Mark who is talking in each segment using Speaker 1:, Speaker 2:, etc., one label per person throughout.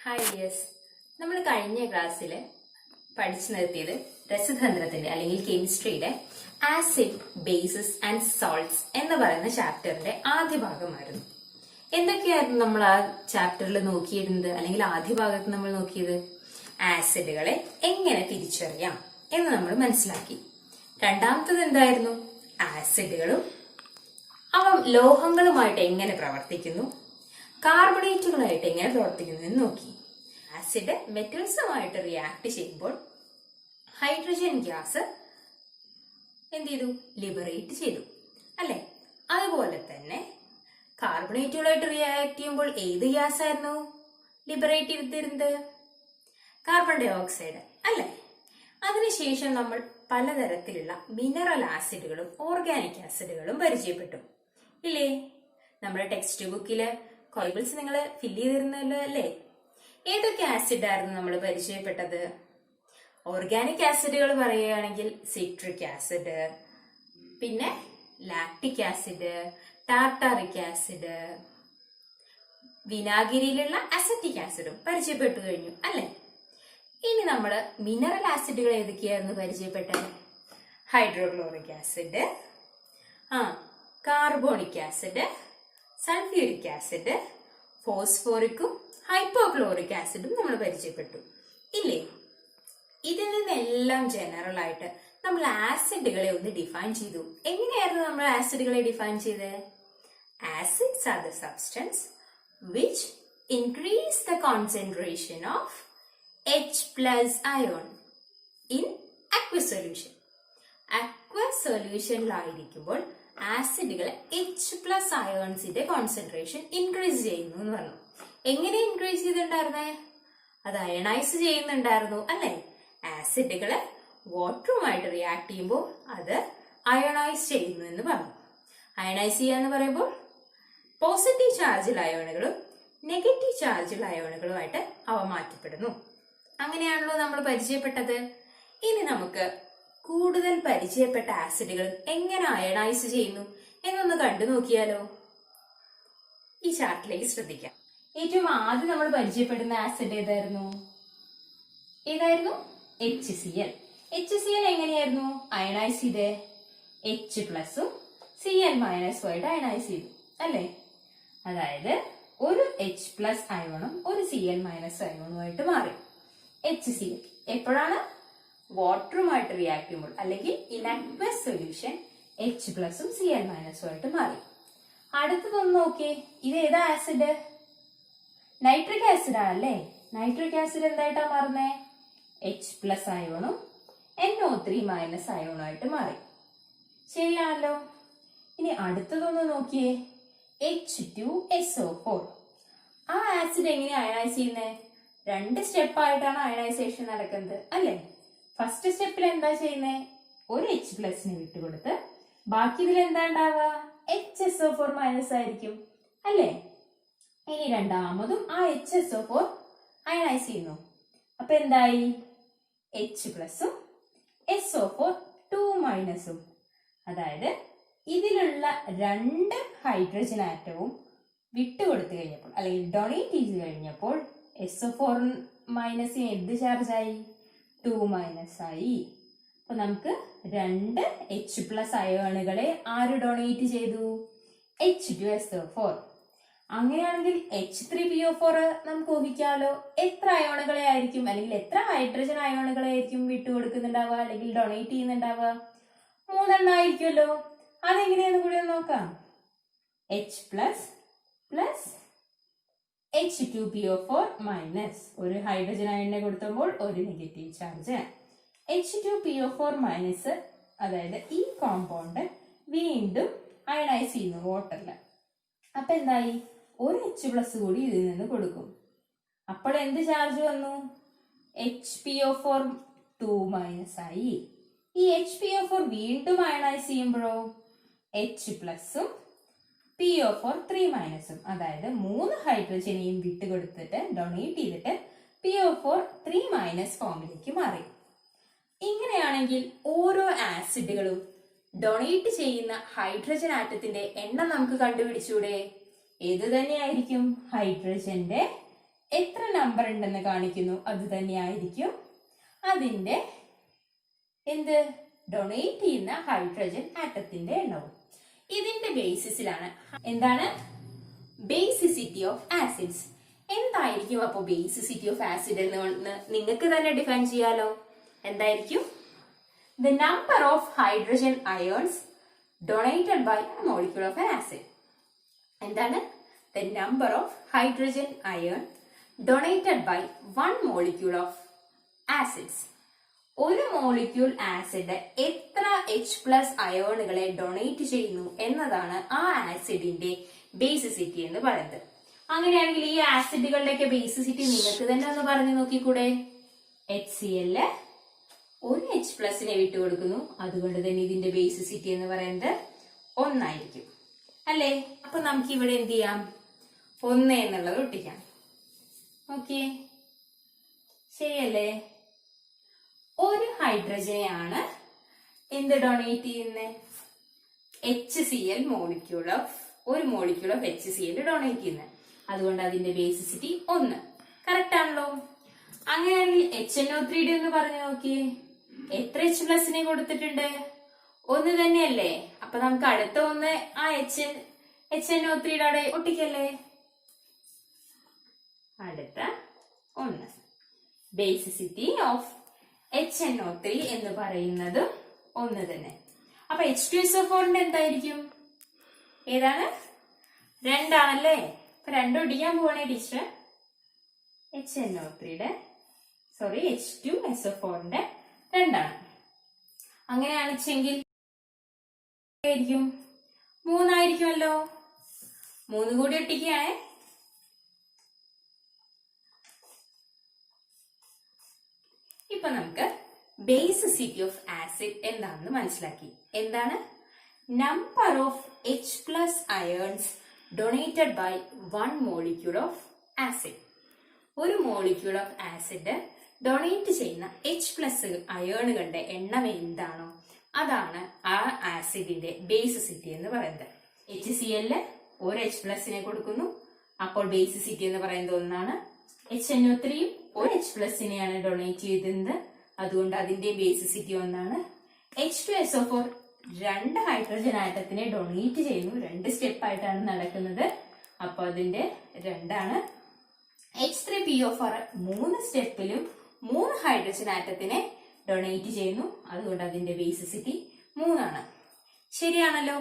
Speaker 1: Hi dears, നമ്മൾ കഴിഞ്ഞ ക്ലാസ്സിൽ പഠിച്ചു നിർത്തിയത് രസതന്ത്രത്തിന്റെ അല്ലെങ്കിൽ കെമിസ്ട്രിയിലെ ആസിഡ്, ബേസസ് ആൻഡ് സോൾട്ട്സ് എന്ന് പറയുന്ന ചാപ്റ്ററിന്റെ ആദ്യ ഭാഗമായിരുന്നു. എന്തൊക്കെയായിരുന്നു നമ്മൾ ആ ചാപ്റ്ററിൽ നോക്കിയിരുന്നത്, അല്ലെങ്കിൽ ആദ്യ ഭാഗത്ത് നമ്മൾ നോക്കിയത്? ആസിഡുകളെ എങ്ങനെ തിരിച്ചറിയാം എന്ന് നമ്മൾ മനസ്സിലാക്കി. രണ്ടാമത്തത് എന്തായിരുന്നു? ആസിഡുകളും അവ ലോഹങ്ങളുമായിട്ട് എങ്ങനെ പ്രവർത്തിക്കുന്നു, കാർബണേറ്റുകളായിട്ട് എങ്ങനെ പ്രവർത്തിക്കുന്നു എന്ന് നോക്കി. ആസിഡ് മെറ്റൽസുമായിട്ട് റിയാക്ട് ചെയ്യുമ്പോൾ ഹൈഡ്രജൻ ഗ്യാസ് എന്ത് ചെയ്തു? ലിബറേറ്റ് ചെയ്തു, അല്ലെ? അതുപോലെ തന്നെ കാർബണേറ്റുകളായിട്ട് റിയാക്ട് ചെയ്യുമ്പോൾ ഏത് ഗ്യാസ് ആയിരുന്നു ലിബറേറ്റ് ചെയ്തിരുന്നത്? കാർബൺ ഡൈ ഓക്സൈഡ്, അല്ലെ? അതിനുശേഷം നമ്മൾ പലതരത്തിലുള്ള മിനറൽ ആസിഡുകളും ഓർഗാനിക് ആസിഡുകളും പരിചയപ്പെട്ടു, ഇല്ലേ? നമ്മുടെ ടെക്സ്റ്റ് ബുക്കില് കോയിബിൾസ് നിങ്ങൾ ഫില്ല് ചെയ്തിരുന്നല്ലോ, അല്ലേ? ഏതൊക്കെ ആസിഡ് ആയിരുന്നു നമ്മൾ പരിചയപ്പെട്ടത്? ഓർഗാനിക് ആസിഡുകൾ പറയുകയാണെങ്കിൽ സിട്രിക് ആസിഡ്, പിന്നെ ലാക്ടിക് ആസിഡ്, ടാർട്ടാറിക് ആസിഡ്, വിനാഗിരിയിലുള്ള അസറ്റിക് ആസിഡും പരിചയപ്പെട്ടു കഴിഞ്ഞു, അല്ലെ? ഇനി നമ്മൾ മിനറൽ ആസിഡുകൾ ഏതൊക്കെയായിരുന്നു പരിചയപ്പെട്ടത്? Hydrochloric acid, carbonic acid, sulphuric acid, ഫോസ്ഫോറിക്കും ഹൈപ്പോക്ലോറിക് ആസിഡും നമ്മൾ പരിചയപ്പെട്ടു, ഇല്ലേ? ഇതിൽ നിന്നെല്ലാം ജനറൽ ആയിട്ട് നമ്മൾ ആസിഡുകളെ ഒന്ന് ഡിഫൈൻ ചെയ്തു. എങ്ങനെയായിരുന്നു നമ്മൾ ആസിഡുകളെ ഡിഫൈൻ ചെയ്തത്? Acids are the substance which increase the concentration of H+ ion in aqueous solution. Aqueous സൊല്യൂഷനിലായിരിക്കുമ്പോൾ ആസിഡുകൾ H+ അയോൺസിന്റെ കോൺസെൻട്രേഷൻ ഇൻക്രീസ് ചെയ്യുന്നു എന്ന് പറഞ്ഞു. എങ്ങനെ ഇൻക്രീസ് ചെയ്തിട്ടുണ്ടായിരുന്നേ? അത് അയണൈസ് ചെയ്യുന്നുണ്ടായിരുന്നു, അല്ലെ? ആസിഡുകള് വാട്ടറുമായിട്ട് റിയാക്ട് ചെയ്യുമ്പോൾ അത് അയണൈസ് ചെയ്യുന്നു എന്ന് പറഞ്ഞു. അയണൈസ് ചെയ്യാന്ന് പറയുമ്പോൾ പോസിറ്റീവ് ചാർജുള്ള അയോണുകളും നെഗറ്റീവ് ചാർജുള്ള അയോണുകളുമായിട്ട് അവ മാറ്റപ്പെടുന്നു. അങ്ങനെയാണല്ലോ നമ്മൾ പരിചയപ്പെട്ടത്. ഇനി നമുക്ക് കൂടുതൽ പരിചയപ്പെട്ട ആസിഡുകൾ എങ്ങനെ അയണൈസ് ചെയ്യുന്നു എന്നൊന്ന് കണ്ടു നോക്കിയാലോ? ഈ ചാർട്ടിലേക്ക് ശ്രദ്ധിക്കാം. ഏറ്റവും ആദ്യം നമ്മൾ പരിചയപ്പെടുന്ന ആസിഡ് ഏതായിരുന്നു? HCl. HCl എങ്ങനെയായിരുന്നു അയണൈസ് ചെയ്തേ? H+ഉം Cl- ആയിട്ട് അയണൈസ് ചെയ്തു, അല്ലെ? അതായത് ഒരു H+ അയോണും ഒരു Cl- അയോണുമായിട്ട് മാറി. HCl എപ്പോഴാണ്? വാട്ടറുമായിട്ട് റിയാക്ട് ചെയ്യുമ്പോൾ, അല്ലെങ്കിൽ ഇൻ അക്വസ് സൊല്യൂഷൻ H+ഉം Cl- ആയിട്ട് മാറി. അടുത്തതൊന്ന് നോക്കിയേ, ഇത് ഏതാ ആസിഡ്? നൈട്രിക് ആസിഡ് ആണല്ലേ. നൈട്രിക് ആസിഡ് എന്തായിട്ടാ മാറുന്നേ? H+ അയോണും NO3- അയോണുമായിട്ട് മാറി. ശരിയാണല്ലോ. ഇനി അടുത്തതൊന്ന് നോക്കിയേ, H2SO4. ആ ആസിഡ് എങ്ങനെയാ അയണൈസ് ചെയ്യുന്നേ? 2 സ്റ്റെപ്പായിട്ടാണ് അയണൈസേഷൻ നടക്കുന്നത്, അല്ലേ? ഫസ്റ്റ് സ്റ്റെപ്പിൽ എന്താ ചെയ്യുന്നേ? ഒരു H+നെ വിട്ടുകൊടുത്ത് ബാക്കി ഇതിൽ എന്താ ഉണ്ടാവുക? HSO4- ആയിരിക്കും, അല്ലേ? ഇനി രണ്ടാമതും ആ HSO4 അയണൈസ് ചെയ്യുന്നു. അപ്പൊ എന്തായി? H+ഉം SO4 2-ഉം. അതായത് ഇതിലുള്ള 2 ഹൈഡ്രജൻ ആറ്റവും വിട്ടുകൊടുത്തു കഴിഞ്ഞപ്പോൾ, അല്ലെങ്കിൽ ഡൊണേറ്റ് ചെയ്ത് കഴിഞ്ഞപ്പോൾ SO4- എന്ത് ചാർജ് ആയി? 2- ആയി. അപ്പൊ നമുക്ക് 2 H+ അയോണുകളെ ആര് ഡൊണേറ്റ് ചെയ്തു? H2SO4. അങ്ങനെയാണെങ്കിൽ H3PO4 നമുക്ക് ഊഹിക്കാമല്ലോ. എത്ര അയോണുകളെ ആയിരിക്കും, അല്ലെങ്കിൽ എത്ര ഹൈഡ്രജൻ അയോണുകളെ ആയിരിക്കും വിട്ടുകൊടുക്കുന്നുണ്ടാവുക, അല്ലെങ്കിൽ ഡൊണേറ്റ് ചെയ്യുന്നുണ്ടാവുക? 3 ആയിരിക്കുമല്ലോ. അതെങ്ങനെയാന്ന് കൂടി ഒന്ന് നോക്കാം. H+ H2PO4- ഒരു ഹൈഡ്രജൻ അയണിനെ കൊടുക്കുമ്പോൾ ഒരു നെഗറ്റീവ് ചാർജ്. H2PO4- അതായത് ഈ കോമ്പൗണ്ട് വീണ്ടും അയണൈസ് ചെയ്യുന്നു വാട്ടറിൽ. അപ്പൊ എന്തായി? ഒരു H+ കൂടി ഇതിൽ നിന്ന് കൊടുക്കും. അപ്പോൾ എന്ത് ചാർജ് വന്നു? HPO4 2- ആയി. ഈ HPO4 വീണ്ടും അയണൈസ് ചെയ്യുമ്പോഴോ H+ഉം PO4 3-ഉം, അതായത് 3 ഹൈഡ്രജനെയും വിട്ടുകൊടുത്തിട്ട് ഡൊണേറ്റ് ചെയ്തിട്ട് PO4 3- ഫോമിലേക്ക് മാറി. ഇങ്ങനെയാണെങ്കിൽ ഓരോ ആസിഡുകളും ഡൊണേറ്റ് ചെയ്യുന്ന ഹൈഡ്രജൻ ആറ്റത്തിന്റെ എണ്ണം നമുക്ക് കണ്ടുപിടിച്ചൂടെ? ഏത് തന്നെയായിരിക്കും? ഹൈഡ്രജന്റെ എത്ര നമ്പർ ഉണ്ടെന്ന് കാണിക്കുന്നു അത് തന്നെയായിരിക്കും അതിന്റെ ഡൊണേറ്റ് ചെയ്യുന്ന ഹൈഡ്രജൻ ആറ്റത്തിന്റെ എണ്ണവും. ഇതിന്റെ ബേസിസിലാണ് എന്താണ് ബേസിസിറ്റി ഓഫ് ആസിഡ്സ്. എന്തായിരിക്കും അപ്പോ ബേസിസിറ്റി ഓഫ് ആസിഡ് എന്ന് നിങ്ങൾക്ക് തന്നെ ഡിഫൈൻ ചെയ്യാലോ. എന്തായിരിക്കും? The number of hydrogen ions donated by a molecule of an acid. എന്താണ്? The number of hydrogen ion donated by one molecule of acids. ഒരു മോളിക്യൂൾ ആസിഡ് എത്ര H+ അയോണുകളെ ഡൊണേറ്റ് ചെയ്യുന്നു എന്നതാണ് ആ ആസിഡിന്റെ ബേസിസിറ്റി എന്ന് പറയുന്നത്. അങ്ങനെയാണെങ്കിൽ ഈ ആസിഡുകളുടെയൊക്കെ ബേസിസിറ്റി നിങ്ങൾക്ക് തന്നെ ഒന്ന് പറഞ്ഞു നോക്കിക്കൂടെ. HCl ഒരു H+ വിട്ടുകൊടുക്കുന്നു, അതുകൊണ്ട് തന്നെ ഇതിന്റെ ബേസിസിറ്റി എന്ന് പറയുന്നത് 1 ആയിരിക്കും അല്ലേ. അപ്പൊ നമുക്ക് ഇവിടെ എന്ത് ചെയ്യാം? 1 എന്നുള്ളത് ഒട്ടിക്കാം. ഓക്കെ, ശരിയല്ലേ? ഒരു ഹൈഡ്രജനെയാണ് എന്ത് ഡൊണേറ്റ് ചെയ്യുന്നത്? HCl മോളിക്യൂൾ ഓഫ് ഒരു മോളിക്യൂൾ ഓഫ് HCl ഡൊണേറ്റ് ചെയ്യുന്നത്. അതുകൊണ്ട് അതിന്റെ ബേസിസിറ്റി 1. കറക്റ്റ് ആണല്ലോ. അങ്ങനെയാണെങ്കിൽ HNO3 എന്ന് പറഞ്ഞു നോക്കിയേ, എത്ര H+ കൊടുത്തിട്ടുണ്ട്? 1 തന്നെയല്ലേ. അപ്പൊ നമുക്ക് അടുത്ത 1 ആ HNO3 അവിടെ ഒട്ടിക്കല്ലേ. അടുത്ത 1 ബേസിസിറ്റി ഓഫ് HNO3 എന്ന് പറയുന്നത് 1 തന്നെ. അപ്പൊ H2SO4 എന്തായിരിക്കും? ഏതാണ്? 2 ആണല്ലേ. അപ്പൊ 2 ഒടിക്കാൻ പോവാണേ ടീച്ചർ. H2SO4 2 ആണ്. അങ്ങനെയാണെച്ചെങ്കിൽ ആയിരിക്കും 3 ആയിരിക്കുമല്ലോ. 3 കൂടി ഒട്ടിക്കുകയാണേ. ഇപ്പൊ നമുക്ക് ബേസിസിറ്റി ഓഫ് ആസിഡ് എന്താണെന്ന് മനസ്സിലാക്കി. എന്താണ്? Number of H+ ions donated by one molecule of acid. ഒരു മോളിക്യൂൾ ഓഫ് ആസിഡ് ഡൊണേറ്റ് ചെയ്യുന്ന H+ അയോണുകളുടെ എണ്ണം എന്താണോ അതാണ് ആ ആസിഡിന്റെ ബേസിസിറ്റി എന്ന് പറയുന്നത്. HCl ഒരു H+ കൊടുക്കുന്നു, അപ്പോൾ ബേസിസിറ്റി എന്ന് പറയുന്നത് 1 ആണ്. HNO3 ഒരു H+നെയാണ് ഡൊണേറ്റ് ചെയ്തിരുന്നത്, അതുകൊണ്ട് അതിന്റെ ബേസിസിറ്റി 1 ആണ്. H2SO4 2 ഹൈഡ്രജൻ ആറ്റത്തിനെ ഡൊണേറ്റ് ചെയ്യുന്നു. 2 സ്റ്റെപ്പ് ആയിട്ടാണ് നടക്കുന്നത്, അപ്പൊ അതിന്റെ 2 ആണ്. H3PO4 3 സ്റ്റെപ്പിലും 3 ഹൈഡ്രജൻ ആറ്റത്തിനെ ഡൊണേറ്റ് ചെയ്യുന്നു, അതുകൊണ്ട് അതിന്റെ ബേസിസിറ്റി 3 ആണ്. ശരിയാണല്ലോ.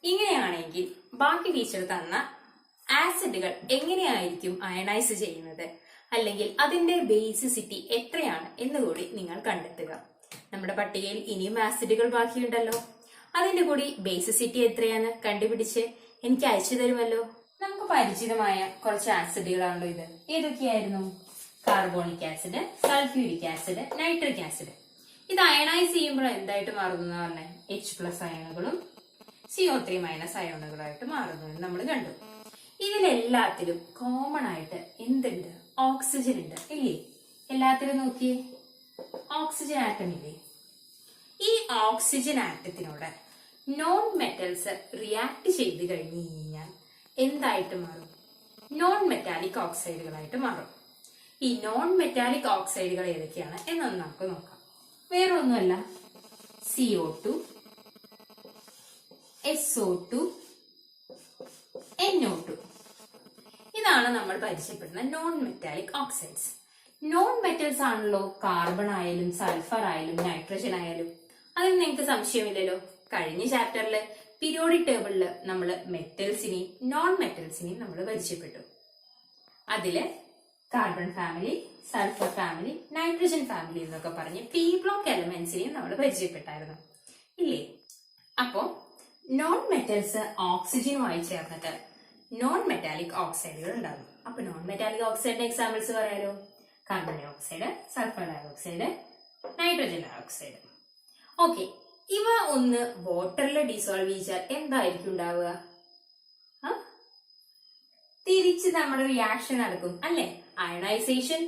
Speaker 1: ഇങ്ങനെയാണെങ്കിൽ ബാക്കി ടീച്ചർ തന്ന ആസിഡുകൾ എങ്ങനെയായിരിക്കും അയണൈസ് ചെയ്യുന്നത്, അല്ലെങ്കിൽ അതിന്റെ ബേസിസിറ്റി എത്രയാണ് എന്നുകൂടി നിങ്ങൾ കണ്ടെത്തുക. നമ്മുടെ പട്ടികയിൽ ഇനിയും ആസിഡുകൾ ബാക്കിയുണ്ടല്ലോ, അതിന്റെ കൂടി ബേസിസിറ്റി എത്രയാണ് കണ്ടുപിടിച്ച് എനിക്ക് അയച്ചു തരുമല്ലോ. നമുക്ക് പരിചിതമായ കുറച്ച് ആസിഡുകളാണല്ലോ ഇത്. ഏതൊക്കെയായിരുന്നു? Carbonic acid, sulphuric acid, nitric acid. ഇത് അയണൈസ് ചെയ്യുമ്പോൾ എന്തായിട്ട് മാറുന്നു എന്ന് പറഞ്ഞാൽ H+ അയോണുകളും CO3- അയോണുകളായിട്ട് മാറുന്നു എന്ന് നമ്മൾ കണ്ടു. ഇതിലെല്ലാത്തിലും കോമൺ ആയിട്ട് എന്തുണ്ട്? ഓക്സിജൻ ഉണ്ട് ഇല്ലേ? എല്ലാത്തിലും നോക്കിയേ, ഓക്സിജൻ ആറ്റം ഇല്ലേ? ഈ ഓക്സിജൻ ആറ്റത്തിനോട് നോൺ മെറ്റൽസ് റിയാക്ട് ചെയ്ത് കഴിഞ്ഞു കഴിഞ്ഞാൽ എന്തായിട്ട് മാറും? നോൺ മെറ്റാലിക് ഓക്സൈഡുകളായിട്ട് മാറും. ഈ നോൺ മെറ്റാലിക് ഓക്സൈഡുകൾ ഏതൊക്കെയാണ് എന്നൊന്ന് നമുക്ക് നോക്കാം. വേറെ ഒന്നുമല്ല, CO2, SO2, NO2. ഇതാണ് നമ്മൾ പരിചയപ്പെടുന്ന non metallic oxides. Non metals ആണല്ലോ കാർബൺ ആയാലും സൾഫർ ആയാലും നൈട്രജൻ ആയാലും. അതിന് നിങ്ങൾക്ക് സംശയമില്ലല്ലോ. കഴിഞ്ഞ ചാപ്റ്ററിൽ പീരിയോഡിക് ടേബിളില് നമ്മൾ മെറ്റൽസിനെയും നോൺ മെറ്റൽസിനെയും നമ്മൾ പരിചയപ്പെട്ടു. അതില് carbon family, sulphur family, nitrogen family എന്നൊക്കെ പറഞ്ഞ് പി ബ്ലോക്ക് എലമെന്റ്സിനെയും നമ്മൾ പരിചയപ്പെട്ടായിരുന്നു ഇല്ലേ? അപ്പോ നോൺ മെറ്റൽസ് ഓക്സിജനുമായി ചേർന്നിട്ട് നോൺ മെറ്റാലിക് ഓക്സൈഡുകൾ ഉണ്ടാകും. അപ്പൊ നോൺ മെറ്റാലിക് ഓക്സൈഡിന്റെ എക്സാമ്പിൾസ് പറയാലോ. Carbon dioxide, sulphur dioxide, nitrogen dioxide. Okay, ഇവ ഒന്ന് വാട്ടറിൽ ഡിസോൾവ് ചെയ്താൽ എന്തായിരിക്കും ഉണ്ടാവുക? തിരിച്ച് നമ്മുടെ റിയാക്ഷൻ നടക്കും അല്ലെ? അയണൈസേഷൻ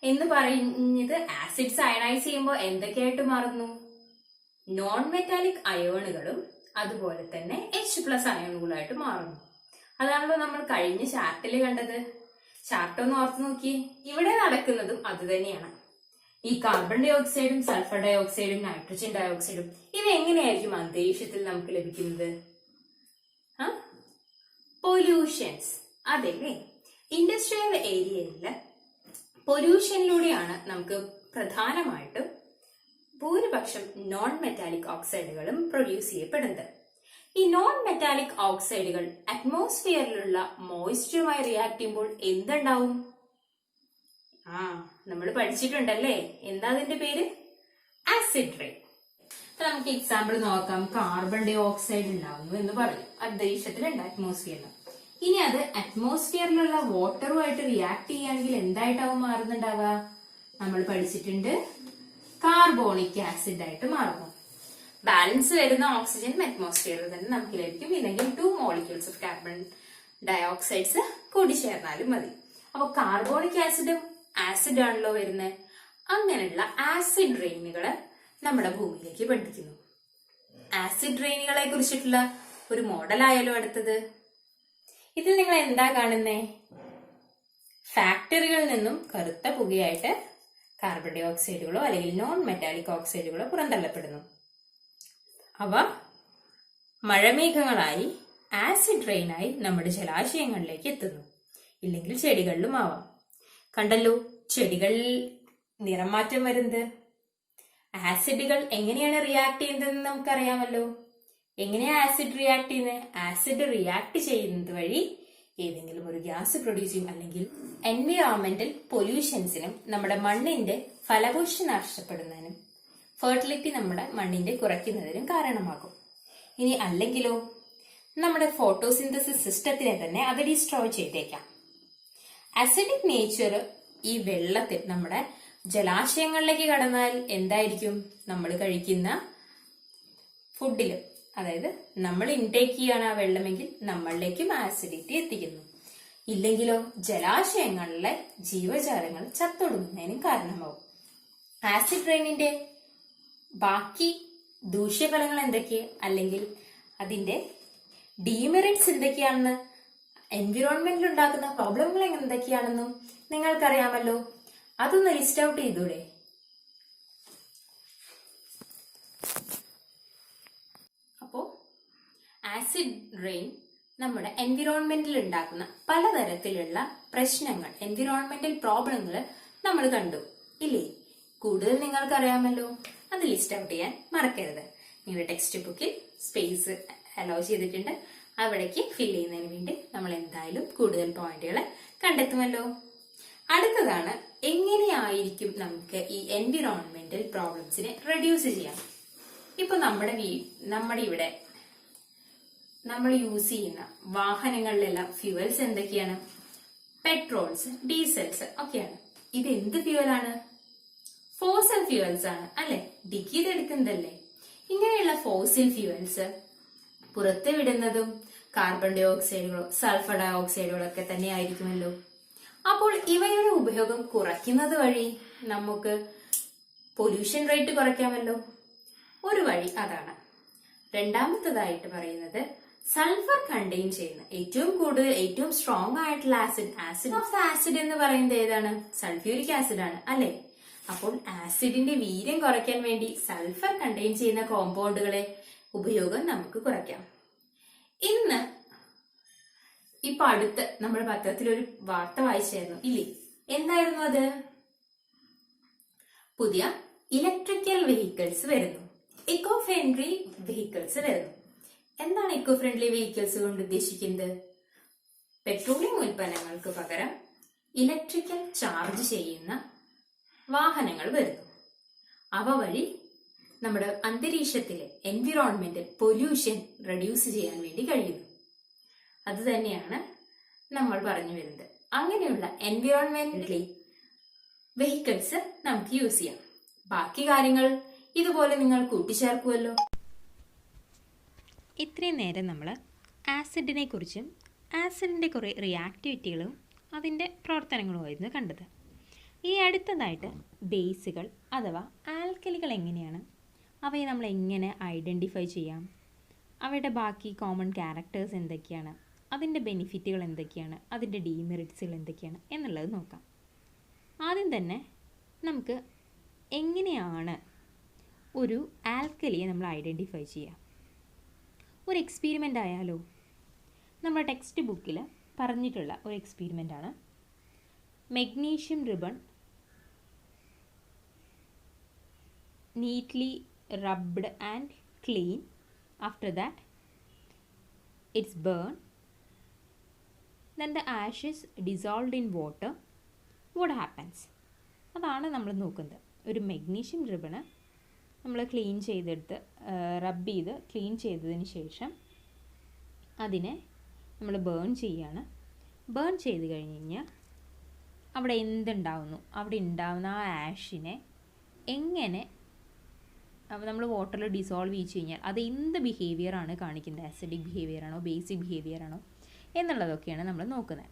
Speaker 1: എന്ന് പറയുന്നത് ആസിഡ്സ് അയണൈസ് ചെയ്യുമ്പോൾ എന്തൊക്കെയായിട്ട് മാറുന്നു? നോൺ മെറ്റാലിക് അയോണുകളും അതുപോലെ തന്നെ H+ അയോണുകളായിട്ട് മാറുന്നു. അതാണല്ലോ നമ്മൾ കഴിഞ്ഞ ചാപ്റ്ററിൽ കണ്ടത്. ചാർട്ട് ഒന്ന് ഓർത്ത് നോക്കിയേ. ഇവിടെ നടക്കുന്നതും അത് തന്നെയാണ്. ഈ കാർബൺ ഡൈ ഓക്സൈഡും സൾഫർ ഡൈ ഓക്സൈഡും നൈട്രജൻ ഡൈ ഓക്സൈഡും ഇവ എങ്ങനെയായിരിക്കും അന്തരീക്ഷത്തിൽ നമുക്ക് ലഭിക്കുന്നത്? പൊല്യൂഷൻസ്. അതെല്ലേ, ഇൻഡസ്ട്രിയൽ ഏരിയയില് പൊല്യൂഷനിലൂടെയാണ് നമുക്ക് പ്രധാനമായിട്ടും ഭൂരിപക്ഷം നോൺ മെറ്റാലിക് ഓക്സൈഡുകളും പ്രൊഡ്യൂസ് ചെയ്യപ്പെടുന്നത്. ഈ നോൺ മെറ്റാലിക് ഓക്സൈഡുകൾ അറ്റ്മോസ്ഫിയറിലുള്ള മോയ്സ്ചറുമായി റിയാക്ട് ചെയ്യുമ്പോൾ എന്തുണ്ടാവും? നമ്മൾ പഠിച്ചിട്ടുണ്ടല്ലേ, എന്താ അതിന്റെ പേര്? Acid rain. നമുക്ക് എക്സാമ്പിൾ നോക്കാം. കാർബൺ ഡൈ ഓക്സൈഡ് ഉണ്ടാവുന്നു എന്ന് പറഞ്ഞു, അന്തരീക്ഷത്തിലുണ്ട്, അറ്റ്മോസ്ഫിയറിൽ. ഇനി അത് അറ്റ്മോസ്ഫിയറിലുള്ള വാട്ടറുമായിട്ട് റിയാക്ട് ചെയ്യുകയാണെങ്കിൽ എന്തായിട്ടാവും മാറുന്നുണ്ടാവുക? നമ്മൾ പഠിച്ചിട്ടുണ്ട്, കാർബോണിക് ആസിഡ് ആയിട്ട് മാറുന്നു. ബാലൻസ് വരുന്ന ഓക്സിജൻ അറ്റ്മോസ്ഫിയറിൽ തന്നെ നമുക്ക് ലഭിക്കും. ഇല്ലെങ്കിൽ 2 molecules of carbon dioxides കൂടിച്ചേർന്നാലും മതി. അപ്പൊ കാർബോണിക് ആസിഡും ആസിഡ് ആണല്ലോ വരുന്നത്. അങ്ങനെയുള്ള ആസിഡ് റെയിനുകള് നമ്മുടെ ഭൂമിയിലേക്ക് പഠിപ്പിക്കുന്നു. ആസിഡ് റെയിനുകളെ കുറിച്ചിട്ടുള്ള ഒരു മോഡലായാലും അടുത്തത്. ഇതിൽ നിങ്ങൾ എന്താ കാണുന്നേ? ഫാക്ടറികളിൽ നിന്നും കറുത്ത പുകയായിട്ട് കാർബൺ ഡൈ ഓക്സൈഡുകളോ അല്ലെങ്കിൽ നോൺ മെറ്റാലിക് ഓക്സൈഡുകളോ പുറന്തള്ളപ്പെടുന്നു. അവ മഴമേഘങ്ങളായി ആസിഡ് റെയിനായി നമ്മുടെ ജലാശയങ്ങളിലേക്ക് എത്തുന്നു. ഇല്ലെങ്കിൽ ചെടികളിലും ആവാം. കണ്ടല്ലോ, ചെടികളിൽ നിറം മാറ്റം വരുന്നത്. ആസിഡുകൾ എങ്ങനെയാണ് റിയാക്ട് ചെയ്യുന്നതെന്ന് നമുക്കറിയാമല്ലോ. എങ്ങനെയാ ആസിഡ് റിയാക്ട് ചെയ്യുന്നത്? ആസിഡ് റിയാക്ട് ചെയ്യുന്നത് വഴി ഏതെങ്കിലും ഒരു ഗ്യാസ് പ്രൊഡ്യൂസ് ചെയ്യും. അല്ലെങ്കിൽ എൻവിറോൺമെന്റൽ പൊല്യൂഷൻസിനും നമ്മുടെ മണ്ണിന്റെ ഫലപുഷ്ടി നഷ്ടപ്പെടുന്നതിനും ഫെർട്ടിലിറ്റി നമ്മുടെ മണ്ണിന്റെ കുറയ്ക്കുന്നതിനും കാരണമാകും. ഇനി അല്ലെങ്കിലോ, നമ്മുടെ ഫോട്ടോസിന്തസിസ് സിസ്റ്റത്തിനെ തന്നെ അത് ഡിസ്ട്രോയ് ചെയ്തേക്കാം. അസിഡിക് നേച്ചർ ഈ വെള്ളത്തിൽ നമ്മുടെ ജലാശയങ്ങളിലേക്ക് കടന്നാൽ എന്തായിരിക്കും? നമ്മൾ കഴിക്കുന്ന ഫുഡിലും, അതായത് നമ്മൾ ഇൻടേക്ക് ചെയ്യാണ് ആ വെള്ളമെങ്കിൽ നമ്മളിലേക്കും ആസിഡിറ്റി എത്തിക്കുന്നു. ഇല്ലെങ്കിലോ ജലാശയങ്ങളിലെ ജീവജാലങ്ങൾ ചത്തൊടുങ്ങുന്നതിനും കാരണമാവും. ആസിഡ് റെയിനിന്റെ ബാക്കി ദൂഷ്യഫലങ്ങൾ എന്തൊക്കെ, അല്ലെങ്കിൽ അതിന്റെ ഡീമെറിറ്റ്സ് എന്തൊക്കെയാണെന്ന്, എൻവിറോൺമെന്റിൽ ഉണ്ടാക്കുന്ന പ്രോബ്ലങ്ങൾ എന്തൊക്കെയാണെന്നും നിങ്ങൾക്കറിയാമല്ലോ. അതൊന്ന് ലിസ്റ്റ് ഔട്ട് ചെയ്തൂടെ? അപ്പോ ആസിഡ് റെയിൻ നമ്മുടെ എൻവിറോൺമെന്റിൽ ഉണ്ടാക്കുന്ന പലതരത്തിലുള്ള പ്രശ്നങ്ങൾ, എൻവിറോൺമെന്റൽ പ്രോബ്ലങ്ങൾ നമ്മൾ കണ്ടു ഇല്ലേ? കൂടുതൽ നിങ്ങൾക്കറിയാമല്ലോ. അത് ലിസ്റ്റ് ഔട്ട് ചെയ്യാൻ മറക്കരുത്. നിങ്ങളുടെ ടെക്സ്റ്റ് ബുക്കിൽ സ്പേസ് അലോ ചെയ്തിട്ടുണ്ട്. അവിടേക്ക് ഫില്ല് ചെയ്യുന്നതിന് വേണ്ടി നമ്മൾ എന്തായാലും കൂടുതൽ പോയിന്റുകൾ കണ്ടെത്തുമല്ലോ. അടുത്തതാണ്, എങ്ങനെയായിരിക്കും നമുക്ക് ഈ എൻവിറോൺമെന്റൽ പ്രോബ്ലംസിനെ റെഡ്യൂസ് ചെയ്യാം? ഇപ്പൊ നമ്മുടെ ഇവിടെ നമ്മൾ യൂസ് ചെയ്യുന്ന വാഹനങ്ങളിലെല്ലാം ഫ്യൂവൽസ് എന്തൊക്കെയാണ്? പെട്രോൾസ്, ഡീസൽസ് ഒക്കെയാണ്. ഇത് എന്ത് ഫ്യൂവലാണ്? ഫോസിൽ ഫ്യൂവൽസ് ആണ് അല്ലെ? ഡിക്കി ചെയ്തെടുക്കുന്നതല്ലേ. ഇങ്ങനെയുള്ള ഫോസിൽ ഫ്യൂവൽസ് പുറത്ത് വിടുന്നതും കാർബൺ ഡൈ ഓക്സൈഡുകളോ സൾഫർ ഡൈ ഓക്സൈഡുകളോ ഒക്കെ തന്നെ ആയിരിക്കുമല്ലോ. അപ്പോൾ ഇവയുടെ ഉപയോഗം കുറയ്ക്കുന്നത് വഴി നമുക്ക് പൊല്യൂഷൻ റേറ്റ് കുറയ്ക്കാമല്ലോ. ഒരു വഴി അതാണ്. രണ്ടാമത്തതായിട്ട് പറയുന്നത്, സൾഫർ കണ്ടെയ്ൻ ചെയ്യുന്ന ഏറ്റവും സ്ട്രോങ് ആയിട്ടുള്ള ആസിഡ് ഓഫ് ആസിഡ് എന്ന് പറയുന്നത് ഏതാണ്? സൾഫ്യൂരിക് ആസിഡ് ആണ് അല്ലെ? അപ്പോൾ ആസിഡിന്റെ വീര്യം കുറയ്ക്കാൻ വേണ്ടി സൾഫർ കണ്ടെയ്ൻ ചെയ്യുന്ന കോമ്പൗണ്ടുകളെ ഉപയോഗം നമുക്ക് കുറയ്ക്കാം. ഇന്ന് ഇപ്പൊ അടുത്ത് നമ്മുടെ പത്രത്തിൽ ഒരു വാർത്ത വായിച്ചായിരുന്നു ഇല്ലേ? എന്തായിരുന്നു അത്? പുതിയ ഇലക്ട്രിക്കൽ വെഹിക്കിൾസ് വരുന്നു, ഇക്കോ ഫ്രണ്ട്ലി വെഹിക്കിൾസ് വരുന്നു. എന്താണ് ഇക്കോ ഫ്രണ്ട്ലി വെഹിക്കിൾസ് കൊണ്ട് ഉദ്ദേശിക്കുന്നത്? പെട്രോളിയം ഉൽപ്പന്നങ്ങൾക്ക് പകരം ഇലക്ട്രിക്കൽ ചാർജ് ചെയ്യുന്ന വാഹനങ്ങൾ വരുന്നു. അവ വഴി നമ്മുടെ അന്തരീക്ഷത്തിലെ എൻവിറോൺമെന്റൽ പൊല്യൂഷൻ റെഡ്യൂസ് ചെയ്യാൻ വേണ്ടി കഴിയുന്നു. അത് തന്നെയാണ് നമ്മൾ പറഞ്ഞു വരുന്നത്. അങ്ങനെയുള്ള എൻവിറോൺമെന്റലി വെഹിക്കിൾസ് നമുക്ക് യൂസ് ചെയ്യാം. ബാക്കി കാര്യങ്ങൾ ഇതുപോലെ നിങ്ങൾ കൂട്ടിച്ചേർക്കുമല്ലോ.
Speaker 2: ഇത്രയും നേരം നമ്മൾ ആസിഡിനെ കുറിച്ചും ആസിഡിൻ്റെ കുറേ റിയാക്ടിവിറ്റികളും അതിൻ്റെ പ്രവർത്തനങ്ങളുമായിരുന്നു കണ്ടത്. ഈ അടുത്തതായിട്ട് ബേസുകൾ അഥവാ ആൽക്കലികൾ എങ്ങനെയാണ്, അവയെ നമ്മൾ എങ്ങനെ ഐഡൻറ്റിഫൈ ചെയ്യാം, അവയുടെ ബാക്കി കോമൺ ക്യാരക്ടേഴ്സ് എന്തൊക്കെയാണ്, അതിൻ്റെ ബെനിഫിറ്റുകൾ എന്തൊക്കെയാണ്, അതിൻ്റെ ഡീമെറിറ്റ്സുകൾ എന്തൊക്കെയാണ് എന്നുള്ളത് നോക്കാം. ആദ്യം തന്നെ നമുക്ക് എങ്ങനെയാണ് ഒരു ആൽക്കലിയെ നമ്മൾ ഐഡൻറ്റിഫൈ ചെയ്യുക. ഒരു എക്സ്പീരിമെൻ്റ് ആയാലോ. നമ്മുടെ ടെക്സ്റ്റ് ബുക്കിൽ പറഞ്ഞിട്ടുള്ള ഒരു എക്സ്പീരിമെൻ്റാണ്. Magnesium ribbon neatly rubbed and clean. After that it's burned, then the ashes dissolved in water. What happens? അതാണ് നമ്മൾ നോക്കുന്നത്. ഒരു മെഗ്നീഷ്യം റിബണ് നമ്മൾ ക്ലീൻ ചെയ്തെടുത്ത് റബ്ബ് ചെയ്ത് ക്ലീൻ ചെയ്തതിന് ശേഷം അതിനെ നമ്മൾ ബേൺ ചെയ്യുകയാണ്. ബേൺ ചെയ്ത് കഴിഞ്ഞ് കഴിഞ്ഞാൽ അവിടെ എന്തുണ്ടാവുന്നു, അവിടെ ഉണ്ടാവുന്ന ആ ആഷിനെ എങ്ങനെ നമ്മൾ വാട്ടറിൽ ഡിസോൾവ് ചെയ്ത് കഴിഞ്ഞാൽ അത് എന്ത് ബിഹേവിയറാണ് കാണിക്കുന്നത്, ആസിഡിക് ബിഹേവിയർ ആണോ ബേസിക് ബിഹേവിയർ ആണോ എന്നുള്ളതൊക്കെയാണ് നമ്മൾ നോക്കുന്നത്.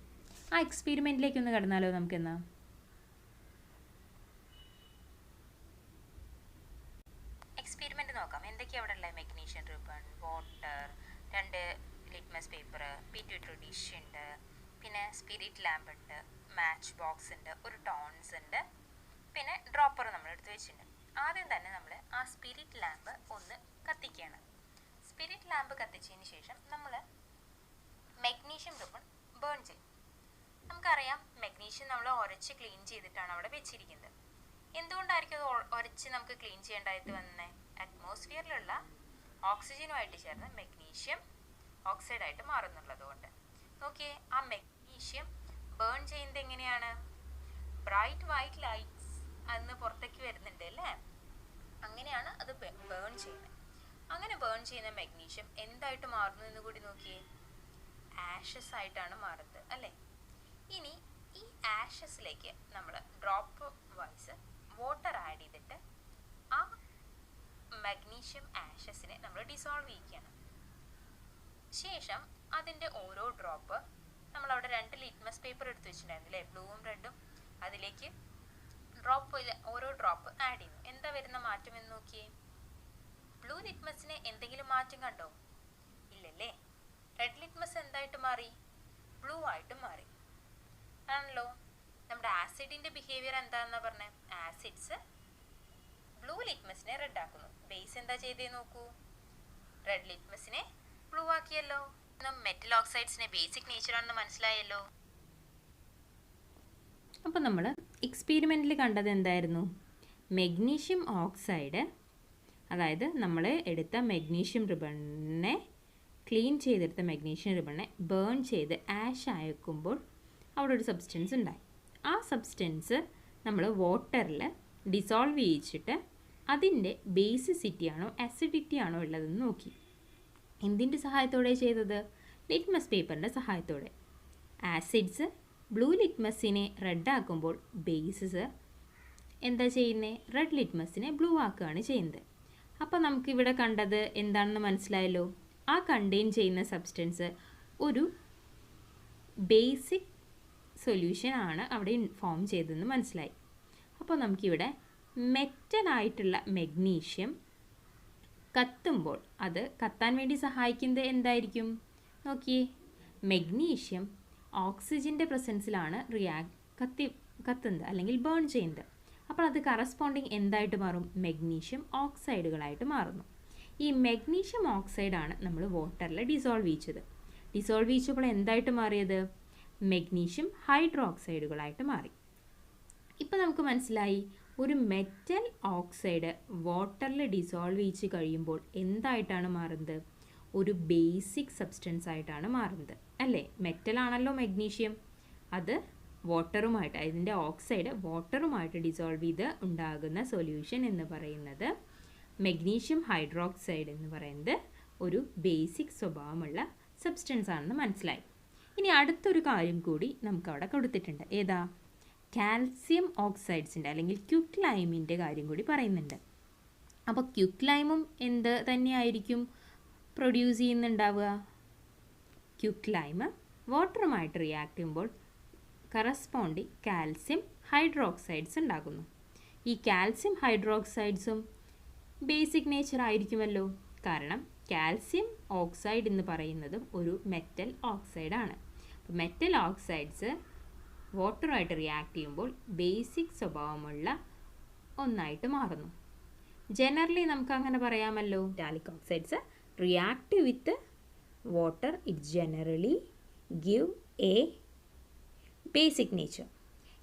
Speaker 2: ആ എക്സ്പെരിമെൻറ്റിലേക്ക് ഒന്ന് കടന്നാലോ നമുക്കെന്നാ. എക്സ്പെരിമെൻറ്റ് നോക്കാം. എന്തൊക്കെയാണ് അവിടെ ഉള്ളത്? Magnesium ribbon, water, 2 litmus paper, pituitary dish ഉണ്ട്, പിന്നെ സ്പിരിറ്റ് ലാമ്പ് ഉണ്ട്, മാച്ച് ബോക്സ് ഉണ്ട്, ഒരു ടോൺസ് ഉണ്ട്, പിന്നെ ഡ്രോപ്പർ നമ്മൾ എടുത്ത് വെച്ചിട്ടുണ്ട്. ആദ്യം തന്നെ നമ്മൾ ആ സ്പിരിറ്റ് ലാമ്പ് ഒന്ന് കത്തിക്കുകയാണ്. സ്പിരിറ്റ് ലാമ്പ് കത്തിച്ചതിന് ശേഷം നമ്മൾ മെഗ്നീഷ്യം റിബൺ ബേൺ ചെയ്യും. നമുക്കറിയാം മെഗ്നീഷ്യം നമ്മൾ ഉരച്ച് ക്ലീൻ ചെയ്തിട്ടാണ് അവിടെ വെച്ചിരിക്കുന്നത്. എന്തുകൊണ്ടായിരിക്കും അത് ഉരച്ച് നമുക്ക് ക്ലീൻ ചെയ്യേണ്ടതായിട്ട് വന്നത്? അറ്റ്മോസ്ഫിയറിലുള്ള ഓക്സിജനുമായിട്ട് ചേർന്ന് മെഗ്നീഷ്യം ഓക്സൈഡായിട്ട് മാറുന്നുള്ളതുകൊണ്ട്. നോക്കിയേ, ആ മെഗ്നീഷ്യം ബേൺ ചെയ്യുന്നത് എങ്ങനെയാണ്? ബ്രൈറ്റ് വൈറ്റ് ലൈറ്റ്സ് അന്ന് പുറത്തേക്ക് വരുന്നുണ്ട് അല്ലേ? അങ്ങനെയാണ് അത് ബേൺ ചെയ്യുന്നത്. അങ്ങനെ ബേൺ ചെയ്യുന്ന മെഗ്നീഷ്യം എന്തായിട്ട് മാറുന്നു എന്ന് കൂടി നോക്കിയേ. ആഷസ് ആയിട്ടാണ് മാറുന്നത് അല്ലേ? ഇനി ഈ ആഷസിലേക്ക് നമ്മൾ ഡ്രോപ്പ് വൈസ് വാട്ടർ ആഡ് ചെയ്തിട്ട് ആ മഗ്നീഷ്യം ആഷസിനെ നമ്മൾ ഡിസോൾവ് ചെയ്യിക്കുകയാണ്. ശേഷം അതിൻ്റെ ഓരോ ഡ്രോപ്പ് നമ്മളവിടെ 2 ലിറ്റ്മസ് പേപ്പർ എടുത്ത് വെച്ചിട്ടുണ്ടായിരുന്നു അല്ലേ, ബ്ലൂവും റെഡും. അതിലേക്ക് ഓരോ ഡ്രോപ്പ് ആഡ് ചെയ്യുന്നു. എന്താ വരുന്ന മാറ്റം എന്ന് നോക്കിയേ. ബ്ലൂ ലിറ്റ്മസിന് എന്തെങ്കിലും മാറ്റം കണ്ടോ? ഇല്ലല്ലേ. റെഡ് ലിറ്റ്മസ് എന്തായിട്ട് മാറി? ബ്ലൂ ആയിട്ട് മാറി ആണല്ലോ. നമ്മുടെ ആസിഡിന്റെ ബിഹേവിയർ എന്താണെന്നാ പറഞ്ഞത്? ആസിഡ്സ് ബ്ലൂ ലിറ്റ്മസിനെ റെഡ് ആക്കുന്നു. ബേസ് എന്താ ചെയ്തേ നോക്കൂ, റെഡ് ലിറ്റ്മസിനെ ബ്ലൂ ആക്കിയല്ലോ. മെറ്റൽ ഓക്സൈഡ്സിന്റെ ബേസിക് നേച്ചർ ആണെന്ന് മനസ്സിലായല്ലോ. അപ്പോൾ നമ്മൾ എക്സ്പെരിമെൻറ്റിൽ കണ്ടത് എന്തായിരുന്നു? മെഗ്നീഷ്യം ഓക്സൈഡ്, അതായത് നമ്മൾ എടുത്ത മെഗ്നീഷ്യം റിബണിനെ ക്ലീൻ ചെയ്തെടുത്ത മെഗ്നീഷ്യം റിബണിനെ ബേൺ ചെയ്ത് ആഷ് അയക്കുമ്പോൾ അവിടെ ഒരു സബ്സ്റ്റൻസ് ഉണ്ടായി. ആ സബ്സ്റ്റൻസ് നമ്മൾ വാട്ടറിൽ ഡിസോൾവ് ചെയ്യിച്ചിട്ട് അതിൻ്റെ ബേസിസിറ്റി ആണോ ആസിഡിറ്റി ആണോ ഉള്ളതെന്ന് നോക്കി. എന്തിൻ്റെ സഹായത്തോടെ ചെയ്തത്? ലിറ്റ്മസ് പേപ്പറിൻ്റെ സഹായത്തോടെ. ആസിഡ്സ് ബ്ലൂ ലിറ്റ്മസിനെ റെഡ് ആക്കുമ്പോൾ ബേസസ് എന്താ ചെയ്യുന്നത്? റെഡ് ലിറ്റ്മസിനെ ബ്ലൂ ആക്കുകയാണ് ചെയ്യുന്നത്. അപ്പോൾ നമുക്കിവിടെ കണ്ടത് എന്താണെന്ന് മനസ്സിലായല്ലോ. ആ കണ്ടെയ്ൻ ചെയ്യുന്ന സബ്സ്റ്റൻസ് ഒരു ബേസിക് സൊല്യൂഷൻ ആണ് അവിടെ ഫോം ചെയ്തതെന്ന് മനസ്സിലായി. അപ്പോൾ നമുക്കിവിടെ മെറ്റലായിട്ടുള്ള മെഗ്നീഷ്യം കത്തുമ്പോൾ അത് കത്താൻ വേണ്ടി സഹായിക്കുന്നത് എന്തായിരിക്കും? നോക്കിയേ, മെഗ്നീഷ്യം ഓക്സിജൻ്റെ പ്രസൻസിലാണ് കത്തുന്നത് അല്ലെങ്കിൽ ബേൺ ചെയ്യുന്നത്. അപ്പോൾ അത് കറസ്പോണ്ടിങ് എന്തായിട്ട് മാറും? മെഗ്നീഷ്യം ഓക്സൈഡുകളായിട്ട് മാറുന്നു. ഈ മെഗ്നീഷ്യം ഓക്സൈഡാണ് നമ്മൾ വാട്ടറിൽ ഡിസോൾവ് ചെയ്യിച്ചത്. ഡിസോൾവ് ചെയ്യിച്ചപ്പോൾ എന്തായിട്ട് മാറിയത്? മെഗ്നീഷ്യം ഹൈഡ്രോക്സൈഡുകളായിട്ട് മാറി. ഇപ്പോൾ നമുക്ക് മനസ്സിലായി, ഒരു മെറ്റൽ ഓക്സൈഡ് വാട്ടറിൽ ഡിസോൾവ് ചെയ്യിച്ച് കഴിയുമ്പോൾ എന്തായിട്ടാണ് മാറുന്നത്? ഒരു ബേസിക് സബ്സ്റ്റൻസ് ആയിട്ടാണ് മാറുന്നത് അല്ലേ? മെറ്റലാണല്ലോ മെഗ്നീഷ്യം. അത് വാട്ടറുമായിട്ട്, അതിൻ്റെ ഓക്സൈഡ് വാട്ടറുമായിട്ട് ഡിസോൾവ് ചെയ്ത് ഉണ്ടാകുന്ന സൊല്യൂഷൻ എന്ന് പറയുന്നത് മെഗ്നീഷ്യം ഹൈഡ്രോക്സൈഡ് എന്ന് പറയുന്നത് ഒരു ബേസിക് സ്വഭാവമുള്ള സബ്സ്റ്റൻസ് ആണെന്ന് മനസ്സിലായി. ഇനി അടുത്തൊരു കാര്യം കൂടി നമുക്കവിടെ കൊടുത്തിട്ടുണ്ട്. ഏതാ? കാൽസ്യം ഓക്സൈഡ്സിൻ്റെ അല്ലെങ്കിൽ ക്യുക്ക് ലൈമിൻ്റെ കാര്യം കൂടി പറയുന്നുണ്ട്. അപ്പോൾ ക്യുക്ക് ലൈമും എന്ത് തന്നെയായിരിക്കും പ്രൊഡ്യൂസ് ചെയ്യുന്നുണ്ടാവുക? ക്യുക്ക് ലൈം വാട്ടറുമായിട്ട് റിയാക്ട് ചെയ്യുമ്പോൾ കറസ്പോണ്ടിങ് കാൽസ്യം ഹൈഡ്രോക്സൈഡ്സ് ഉണ്ടാകുന്നു. ഈ കാൽസ്യം ഹൈഡ്രോക്സൈഡ്സും ബേസിക് നേച്ചർ ആയിരിക്കുമല്ലോ. കാരണം കാൽസ്യം ഓക്സൈഡ് എന്ന് പറയുന്നതും ഒരു മെറ്റൽ ഓക്സൈഡാണ്. അപ്പോൾ മെറ്റൽ ഓക്സൈഡ്സ് വാട്ടറുമായിട്ട് റിയാക്ട് ചെയ്യുമ്പോൾ ബേസിക് സ്വഭാവമുള്ള ഒന്നായിട്ട് മാറുന്നു. ജനറലി നമുക്ക് അങ്ങനെ പറയാമല്ലോ, metallic oxides react with water it generally give A basic nature.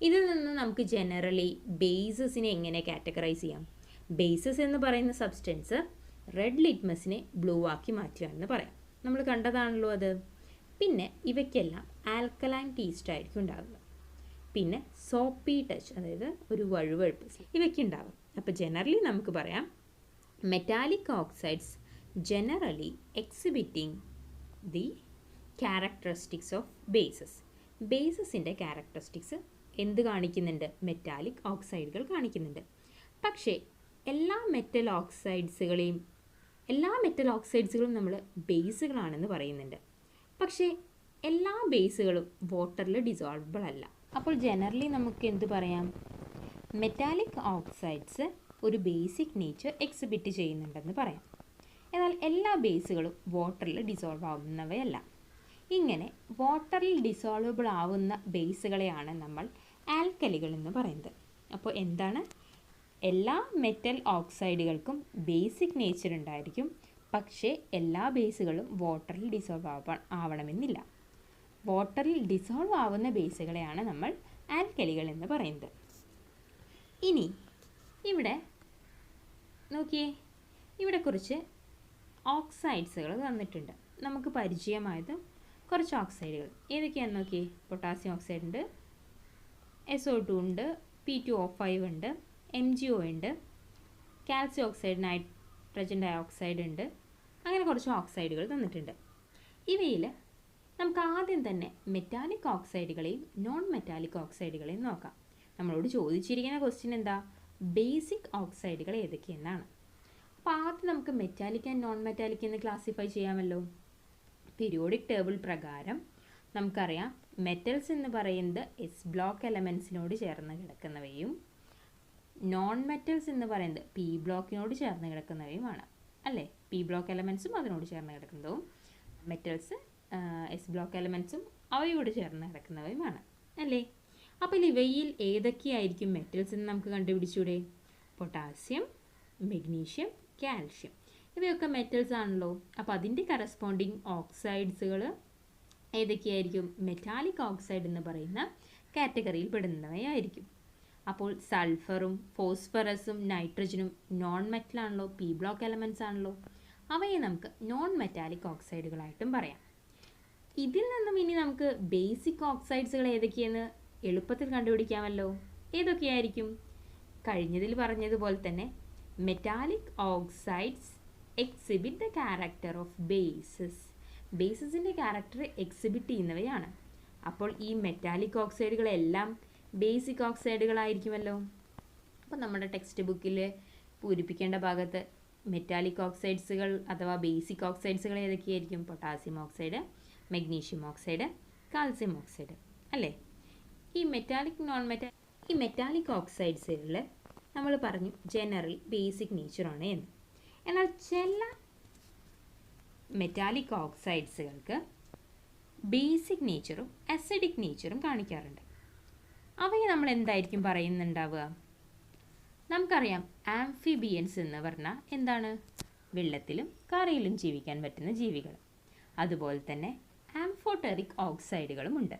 Speaker 2: ഇതിൽ നിന്ന് നമുക്ക് ജനറലി ബേസസിനെ എങ്ങനെ കാറ്റഗറൈസ് ചെയ്യാം? ബേസസ് എന്ന് പറയുന്ന സബ്സ്റ്റൻസ് റെഡ് ലിറ്റ്മസിനെ ബ്ലൂ ആക്കി മാറ്റുകയാണെന്ന് പറയാം. നമ്മൾ കണ്ടതാണല്ലോ അത്. പിന്നെ ഇവയ്ക്കെല്ലാം ആൽക്കലൈൻ ടേസ്റ്റ് ആയിരിക്കും ഉണ്ടാകുന്നത്. പിന്നെ സോപ്പി ടച്ച്, അതായത് ഒരു വഴുവഴുപ്പ് ഇവയ്ക്കുണ്ടാവും. അപ്പോൾ ജനറലി നമുക്ക് പറയാം metallic oxides generally exhibiting the characteristics of bases. ബേസസിൻ്റെ ക്യാരക്ടറിസ്റ്റിക്സ് എന്ത് കാണിക്കുന്നുണ്ട്? മെറ്റാലിക് ഓക്സൈഡുകൾ കാണിക്കുന്നുണ്ട്. പക്ഷേ എല്ലാ മെറ്റൽ ഓക്സൈഡ്സുകളും നമ്മൾ ബേസുകളാണെന്ന് പറയുന്നുണ്ട്. പക്ഷേ എല്ലാ ബേസുകളും വാട്ടറിൽ ഡിസോൾവബിൾ അല്ല. അപ്പോൾ ജനറലി നമുക്ക് എന്ത് പറയാം? മെറ്റാലിക് ഓക്സൈഡ്സ് ഒരു ബേസിക് നേച്ചർ എക്സിബിറ്റ് ചെയ്യുന്നുണ്ടെന്ന് പറയാം. എന്നാൽ എല്ലാ ബേസുകളും വാട്ടറിൽ ഡിസോൾവ് ആവുന്നവയല്ല. ഇങ്ങനെ വാട്ടറിൽ ഡിസോൾവബിൾ ആവുന്ന ബേസുകളെയാണ് നമ്മൾ ആൽക്കലികൾ എന്ന് പറയുന്നത്. അപ്പോൾ എന്താണ്? എല്ലാ മെറ്റൽ ഓക്സൈഡുകൾക്കും ബേസിക് നേച്ചർ ഉണ്ടായിരിക്കും, പക്ഷേ എല്ലാ ബേസുകളും വാട്ടറിൽ ഡിസോൾവ് ആവണമെന്നില്ല. വാട്ടറിൽ ഡിസോൾവ് ആവുന്ന ബേസുകളെയാണ് നമ്മൾ ആൽക്കലികൾ എന്ന് പറയുന്നത്. ഇനി ഇവിടെ നോക്കിയേ, ഇവിടെ കുറച്ച് ഓക്സൈഡ്സുകൾ തന്നിട്ടുണ്ട്. നമുക്ക് പരിചയമായത് കുറച്ച് ഓക്സൈഡുകൾ ഏതൊക്കെയാണെന്ന് നോക്കിയേ. പൊട്ടാസ്യം ഓക്സൈഡ് ഉണ്ട്, SO2 ഉണ്ട്, P2O5 ഉണ്ട്, MgO ഉണ്ട്, കാൽസ്യം ഓക്സൈഡ്, നൈട്രജൻ ഡയോക്സൈഡ് ഉണ്ട്. അങ്ങനെ കുറച്ച് ഓക്സൈഡുകൾ തന്നിട്ടുണ്ട്. ഇവയിൽ നമുക്ക് ആദ്യം തന്നെ മെറ്റാലിക് ഓക്സൈഡുകളെയും നോൺ മെറ്റാലിക് ഓക്സൈഡുകളെയും നോക്കാം. നമ്മളോട് ചോദിച്ചിരിക്കുന്ന ക്വസ്റ്റ്യൻ എന്താ? ബേസിക് ഓക്സൈഡുകൾ ഏതൊക്കെയെന്നാണ്. അപ്പോൾ ആദ്യം നമുക്ക് മെറ്റാലിക് ആൻഡ് നോൺ മെറ്റാലിക് എന്ന് ക്ലാസിഫൈ ചെയ്യാമല്ലോ. പീരിയോഡിക് ടേബിൾ പ്രകാരം നമുക്കറിയാം മെറ്റൽസ് എന്ന് പറയുന്നത് എസ് ബ്ലോക്ക് എലമെൻസിനോട് ചേർന്ന് കിടക്കുന്നവയും നോൺ മെറ്റൽസ് എന്ന് പറയുന്നത് പി ബ്ലോക്കിനോട് ചേർന്ന് കിടക്കുന്നവയുമാണ്, അല്ലേ? പി ബ്ലോക്ക് എലമെൻസും അതിനോട് ചേർന്ന് കിടക്കുന്നതും മെറ്റൽസ് എസ് ബ്ലോക്ക് എലമെൻസും അവയോട് ചേർന്ന് കിടക്കുന്നവയുമാണ്, അല്ലേ? അപ്പോൾ ഇവയിൽ ഏതൊക്കെയായിരിക്കും മെറ്റൽസ് എന്ന് നമുക്ക് കണ്ടുപിടിച്ചൂടെ? പൊട്ടാസ്യം, മെഗ്നീഷ്യം, കാൽഷ്യം ഇവയൊക്കെ മെറ്റൽസ് ആണല്ലോ. അപ്പോൾ അതിൻ്റെ കറസ്പോണ്ടിങ് ഓക്സൈഡ്സുകൾ ഏതൊക്കെയായിരിക്കും? മെറ്റാലിക് ഓക്സൈഡ് എന്ന് പറയുന്ന കാറ്റഗറിയിൽ പെടുന്നവയായിരിക്കും. അപ്പോൾ സൾഫറും ഫോസ്ഫറസും നൈട്രജനും നോൺ മെറ്റലാണല്ലോ, പി ബ്ലോക്ക് എലമെൻറ്റ്സ് ആണല്ലോ. അവയെ നമുക്ക് നോൺ മെറ്റാലിക് ഓക്സൈഡുകളായിട്ടും പറയാം. ഇതിൽ നിന്നും ഇനി നമുക്ക് ബേസിക് ഓക്സൈഡ്സുകൾ ഏതൊക്കെയെന്ന് എളുപ്പത്തിൽ കണ്ടുപിടിക്കാമല്ലോ. ഏതൊക്കെയായിരിക്കും? കഴിഞ്ഞതിൽ പറഞ്ഞതുപോലെ തന്നെ metallic oxides exhibit the character of bases. ബേസസിൻ്റെ ക്യാരക്ടർ എക്സിബിറ്റ് ചെയ്യുന്നവയാണ്. അപ്പോൾ ഈ മെറ്റാലിക് ഓക്സൈഡുകളെല്ലാം ബേസിക് ഓക്സൈഡുകളായിരിക്കുമല്ലോ. അപ്പോൾ നമ്മുടെ ടെക്സ്റ്റ് ബുക്കിൽ പൂരിപ്പിക്കേണ്ട ഭാഗത്ത് മെറ്റാലിക് ഓക്സൈഡ്സുകൾ അഥവാ ബേസിക് ഓക്സൈഡ്സുകൾ ഏതൊക്കെയായിരിക്കും? Potassium oxide, magnesium oxide, calcium oxide, അല്ലേ? ഈ മെറ്റാലിക് ഓക്സൈഡ്സുകളിൽ നമ്മൾ പറഞ്ഞു ജനറൽ ബേസിക് നേച്ചറാണ് എന്ന്. എന്നാൽ ചില മെറ്റാലിക് ഓക്സൈഡ്സുകൾക്ക് ബേസിക് നേച്ചറും അസിഡിക് നേച്ചറും കാണിക്കാറുണ്ട്. അവയെ നമ്മൾ എന്തായിരിക്കും പറയുന്നുണ്ടാവുക? നമുക്കറിയാം ആംഫിബിയൻസ് എന്ന് പറഞ്ഞാൽ എന്താണ്? വെള്ളത്തിലും കരയിലും ജീവിക്കാൻ പറ്റുന്ന ജീവികൾ. അതുപോലെ തന്നെ ആംഫോടെറിക് ഓക്സൈഡുകളും ഉണ്ട്.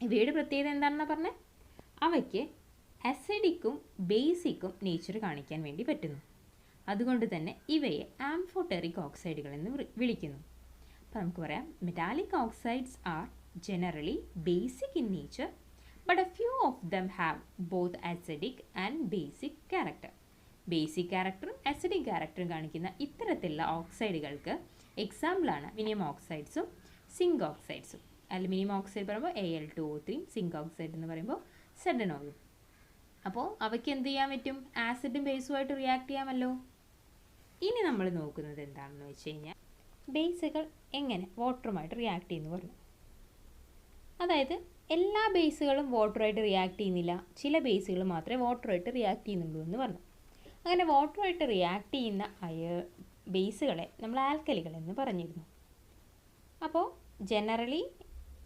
Speaker 2: ഇവയുടെ പ്രത്യേകത എന്താണെന്ന് പറഞ്ഞാൽ അവയ്ക്ക് അസിഡിക്കും ബേസിക്കും നേച്ചർ കാണിക്കാൻ വേണ്ടി പറ്റുന്നു. അതുകൊണ്ട് തന്നെ ഇവയെ ആംഫോടെറിക് ഓക്സൈഡുകൾ എന്ന് വിളിക്കുന്നു. അപ്പോൾ നമുക്ക് പറയാം metallic oxides are generally basic in nature but a few of them have both acidic and basic character. Basic ക്യാരക്ടറും അസിഡിക് ക്യാരക്ടറും കാണിക്കുന്ന ഇത്തരത്തിലുള്ള ഓക്സൈഡുകൾക്ക് എക്സാമ്പിളാണ് അലുമിനിയം ഓക്സൈഡ്സും സിങ്ക് ഓക്സൈഡ്സും. അലുമിനിയം ഓക്സൈഡ് പറയുമ്പോൾ Al2O3, സിങ്ക് ഓക്സൈഡ് എന്ന് പറയുമ്പോൾ ZnOയും. അപ്പോൾ അവയ്ക്ക് എന്ത് ചെയ്യാൻ പറ്റും? ആസിഡും ബേസുമായിട്ട് റിയാക്ട് ചെയ്യാമല്ലോ. ഇനി നമ്മൾ നോക്കുന്നത് എന്താണെന്ന് വെച്ച് കഴിഞ്ഞാൽ ബേസുകൾ എങ്ങനെ വാട്ടറുമായിട്ട് റിയാക്ട് ചെയ്യുന്നു പറഞ്ഞു. അതായത് എല്ലാ ബേസുകളും വാട്ടറുമായിട്ട് റിയാക്ട് ചെയ്യുന്നില്ല, ചില ബേസുകൾ മാത്രമേ വാട്ടറുമായിട്ട് റിയാക്ട് ചെയ്യുന്നുള്ളൂ എന്ന് പറഞ്ഞു. അങ്ങനെ വാട്ടറുമായിട്ട് റിയാക്ട് ചെയ്യുന്ന ബേസുകളെ നമ്മൾ ആൽക്കലികൾ എന്ന് പറഞ്ഞിരുന്നു. അപ്പോൾ ജനറലി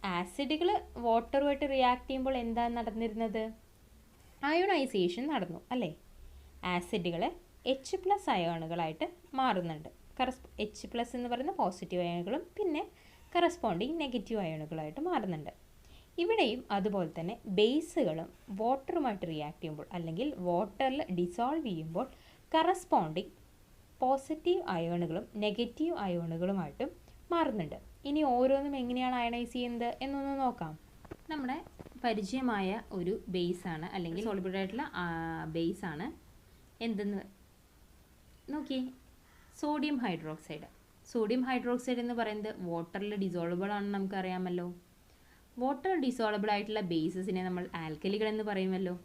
Speaker 2: ആസിഡുകൾ വാട്ടറുമായിട്ട് റിയാക്ട് ചെയ്യുമ്പോൾ എന്താണ് നടന്നിരുന്നത്? അയോണൈസേഷൻ നടന്നു അല്ലേ? ആസിഡുകൾ H+ അയോണുകളായിട്ട് മാറുന്നുണ്ട്. H+ എന്ന് പറയുന്ന പോസിറ്റീവ് അയോണുകളും പിന്നെ കറസ്പോണ്ടിങ് നെഗറ്റീവ് അയോണുകളായിട്ട് മാറുന്നുണ്ട്. ഇവിടെയും അതുപോലെ തന്നെ ബേസുകളും വാട്ടറുമായിട്ട് റിയാക്ട് ചെയ്യുമ്പോൾ അല്ലെങ്കിൽ വാട്ടറിൽ ഡിസോൾവ് ചെയ്യുമ്പോൾ കറസ്പോണ്ടിങ് പോസിറ്റീവ് അയോണുകളും നെഗറ്റീവ് അയോണുകളുമായിട്ടും മാറുന്നുണ്ട്. ഇനി ഓരോന്നും എങ്ങനെയാണ് അയണൈസ് ചെയ്യുന്നത് എന്നൊന്ന് നോക്കാം. നമ്മുടെ പരിചയമായ ഒരു ബേസാണ് അല്ലെങ്കിൽ സോളിബിൾ ആയിട്ടുള്ള ബേസാണ് എന്തെന്ന് നോക്കി, സോഡിയം ഹൈഡ്രോക്സൈഡ്. സോഡിയം ഹൈഡ്രോക്സൈഡ് എന്ന് പറയുന്നത് വാട്ടറിൽ ഡിസോൾവബിൾ ആണെന്ന് നമുക്കറിയാമല്ലോ. വാട്ടർ ഡിസോൾവബിൾ ആയിട്ടുള്ള ബേസസിനെ നമ്മൾ ആൽക്കലികൾ എന്ന് പറയുമല്ലോ.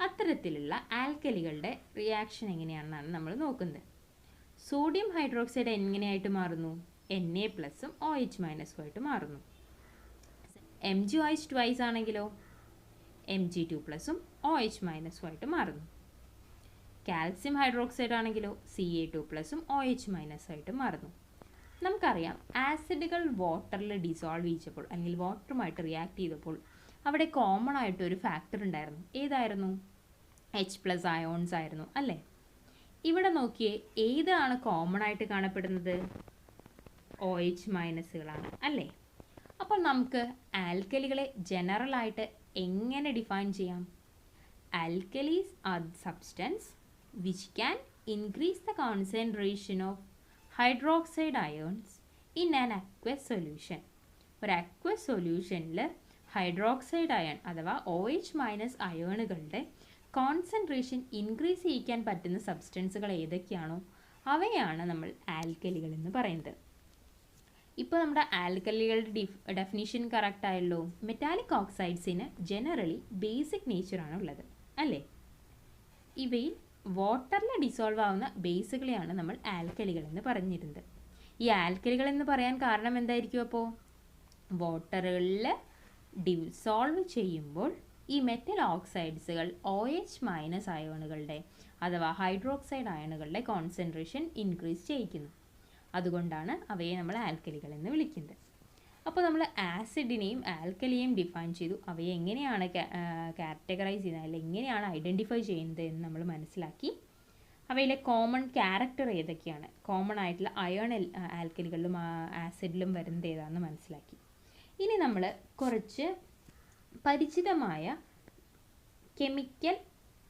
Speaker 2: അത്തരത്തിലുള്ള ആൽക്കലികളുടെ റിയാക്ഷൻ എങ്ങനെയാണെന്നാണ് നമ്മൾ നോക്കുന്നത്. സോഡിയം ഹൈഡ്രോക്സൈഡ് എങ്ങനെയായിട്ട് മാറുന്നു? Na+ഉം OH- ആയിട്ട് മാറുന്നു. MgOH ട്വൈസ് ആണെങ്കിലോ Mg2+ഉം OH- ആയിട്ട് മാറുന്നു. കാൽസ്യം ഹൈഡ്രോക്സൈഡ് ആണെങ്കിലോ Ca2+ഉം OH- ആയിട്ട് മാറുന്നു. നമുക്കറിയാം ആസിഡുകൾ വാട്ടറിൽ ഡിസോൾവ് ചെയ്യിച്ചപ്പോൾ അല്ലെങ്കിൽ വാട്ടറുമായിട്ട് റിയാക്ട് ചെയ്തപ്പോൾ അവിടെ കോമൺ ആയിട്ട് ഒരു ഫാക്ടർ ഉണ്ടായിരുന്നു. ഏതായിരുന്നു? H+ അയോൺസ് ആയിരുന്നു അല്ലേ? ഇവിടെ നോക്കിയേ, ഏതാണ് കോമൺ ആയിട്ട് കാണപ്പെടുന്നത്? OH- അല്ലേ? അപ്പോൾ നമുക്ക് ആൽക്കലികളെ ജനറലായിട്ട് എങ്ങനെ ഡിഫൈൻ ചെയ്യാം? Alkalis are substance which can increase the concentration of hydroxide ions in an aqueous solution. ഒരു അക്വസ് സൊല്യൂഷനിൽ ഹൈഡ്രോക്സൈഡ് അയൺ അഥവാ OH- അയോണുകളുടെ കോൺസെൻട്രേഷൻ ഇൻക്രീസ് ചെയ്യിക്കാൻ പറ്റുന്ന സബ്സ്റ്റൻസുകൾ ഏതൊക്കെയാണോ അവയാണ് നമ്മൾ ആൽക്കലികൾ എന്ന് പറയുന്നത്. ഇപ്പോൾ നമ്മുടെ ആൽക്കലികളുടെ ഡെഫിനിഷൻ കറക്റ്റ് ആയല്ലോ. മെറ്റാലിക് ഓക്സൈഡ്സിന് ജനറലി ബേസിക് നേച്ചറാണ് ഉള്ളത് അല്ലേ? ഇവയിൽ വാട്ടറിൽ ഡിസോൾവ് ആവുന്ന ബേസുകളെയാണ് നമ്മൾ ആൽക്കലികൾ എന്ന് പറഞ്ഞിരുന്നത്. ഈ ആൽക്കലികൾ എന്ന് പറയാൻ കാരണം എന്തായിരിക്കും? അപ്പോൾ വാട്ടറുകളിൽ ഡിസോൾവ് ചെയ്യുമ്പോൾ ഈ മെറ്റൽ ഓക്സൈഡ്സുകൾ OH- അയോണുകളുടെ അഥവാ ഹൈഡ്രോക്സൈഡ് അയണുകളുടെ കോൺസെൻട്രേഷൻ ഇൻക്രീസ് ചെയ്യിക്കുന്നു. അതുകൊണ്ടാണ് അവയെ നമ്മൾ ആൽക്കലികൾ എന്ന് വിളിക്കുന്നത്. അപ്പോൾ നമ്മൾ ആസിഡിനെയും ആൽക്കലിയെയും ഡിഫൈൻ ചെയ്തു. അവയെ എങ്ങനെയാണ് കാറ്റഗറൈസ് ചെയ്യുന്നത് അല്ലെങ്കിൽ എങ്ങനെയാണ് ഐഡൻറ്റിഫൈ ചെയ്യുന്നത് എന്ന് നമ്മൾ മനസ്സിലാക്കി. അവയിലെ കോമൺ ക്യാരക്ടർ ഏതൊക്കെയാണ്, കോമൺ ആയിട്ടുള്ള അയൺ ആൽക്കലികളിലും ആസിഡിലും വരുന്നത് ഏതാണെന്ന് മനസ്സിലാക്കി. ഇനി നമ്മൾ കുറച്ച് പരിചിതമായ കെമിക്കൽ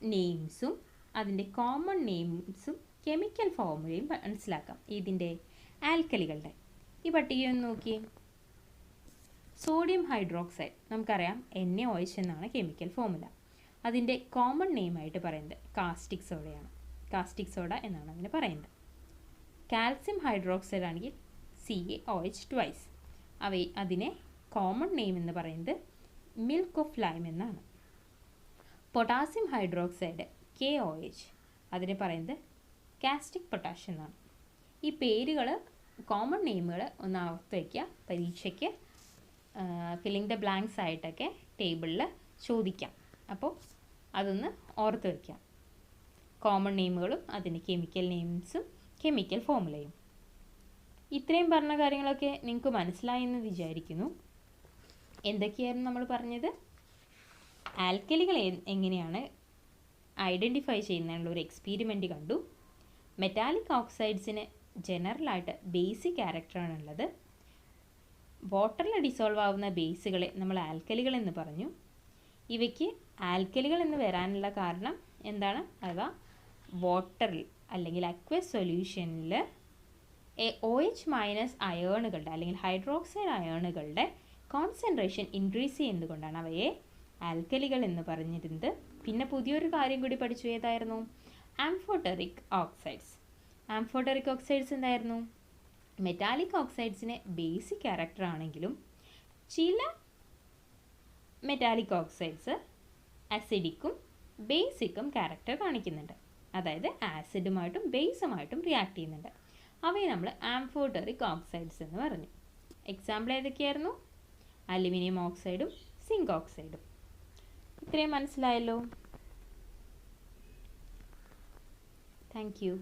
Speaker 2: നെയിംസും അതിൻ്റെ കോമൺ നെയിംസും കെമിക്കൽ ഫോർമുലയും മനസ്സിലാക്കാം. ഇതിൻ്റെ ആൽക്കലികളുടെ ഈ പട്ടികയൊന്ന് നോക്കി. സോഡിയം ഹൈഡ്രോക്സൈഡ് നമുക്കറിയാം NaOH എന്നാണ് കെമിക്കൽ ഫോർമുല. അതിൻ്റെ കോമൺ നെയിമായിട്ട് പറയുന്നത് കാസ്റ്റിക് സോഡയാണ്. കാസ്റ്റിക് സോഡ എന്നാണ് അതിന് പറയുന്നത്. കാൽസ്യം ഹൈഡ്രോക്സൈഡ് ആണെങ്കിൽ CaOH ട്വൈസ്. അതിനെ കോമൺ നെയിം എന്ന് പറയുന്നത് മിൽക്ക് ഓഫ് ലൈം എന്നാണ്. പൊട്ടാസ്യം ഹൈഡ്രോക്സൈഡ് KOH അതിനെ പറയുന്നത് കാസ്റ്റിക് പൊട്ടാഷ് എന്നാണ്. ഈ പേരുകൾ കോമൺ നെയിമുകൾ ഒന്ന് ഓർത്ത് വയ്ക്കുക. പരീക്ഷയ്ക്ക് ഫില്ലിംഗ് ദ ബ്ലാങ്ക്സ് ആയിട്ടൊക്കെ ടേബിളിൽ ചോദിക്കാം. അപ്പോൾ അതൊന്ന് ഓർത്ത് വയ്ക്കാം. കോമൺ നെയിമുകളും അതിൻ്റെ കെമിക്കൽ നെയിംസും കെമിക്കൽ ഫോർമുലയും. ഇത്രയും പറഞ്ഞ കാര്യങ്ങളൊക്കെ നിങ്ങൾക്ക് മനസ്സിലായി എന്ന് വിചാരിക്കുന്നു. എന്തൊക്കെയായിരുന്നു നമ്മൾ പറഞ്ഞത്? ആൽക്കലികൾ എങ്ങനെയാണ് ഐഡൻറ്റിഫൈ ചെയ്യുന്നതിനുള്ള ഒരു എക്സ്പീരിമെൻ്റ് കണ്ടു. മെറ്റാലിക് ഓക്സൈഡ്സിന് ജനറലായിട്ട് ബേസിക് ക്യാരക്ടറാണുള്ളത്. വാട്ടറിൽ ഡിസോൾവ് ആവുന്ന ബേസുകളെ നമ്മൾ ആൽക്കലികൾ എന്ന് പറഞ്ഞു. ഇവയ്ക്ക് ആൽക്കലികൾ എന്ന് വരാനുള്ള കാരണം എന്താണ്? അഥവാ വാട്ടറിൽ അല്ലെങ്കിൽ അക്വസ് സൊല്യൂഷനിൽ OH- അയോണുകളുടെ അല്ലെങ്കിൽ ഹൈഡ്രോക്സൈഡ് അയോണുകളുടെ കോൺസെൻട്രേഷൻ ഇൻക്രീസ് ചെയ്യുന്നതുകൊണ്ടാണ് അവയെ ആൽക്കലികൾ എന്ന് പറഞ്ഞിരുന്നത്. പിന്നെ പുതിയൊരു കാര്യം കൂടി പഠിച്ചു. ഏതായിരുന്നു? Amphoteric oxides. ആംഫോട്ടറിക് ഓക്സൈഡ്സ് എന്തായിരുന്നു? മെറ്റാലിക് ഓക്സൈഡ്സിന് ബേസിക് ക്യാരക്ടർ ആണെങ്കിലും ചില മെറ്റാലിക് ഓക്സൈഡ്സ് അസിഡിക്കും ബേസിക്കും ക്യാരക്ടർ കാണിക്കുന്നുണ്ട്. അതായത് ആസിഡുമായിട്ടും ബേസുമായിട്ടും റിയാക്ട് ചെയ്യുന്നുണ്ട്. അവയെ നമ്മൾ ആംഫോട്ടറിക് ഓക്സൈഡ്സ് എന്ന് പറഞ്ഞു. എക്സാമ്പിൾ ഏതൊക്കെയായിരുന്നു? അലുമിനിയം ഓക്സൈഡും സിങ്ക് ഓക്സൈഡും. ഇത്രയും മനസ്സിലായല്ലോ. Thank U.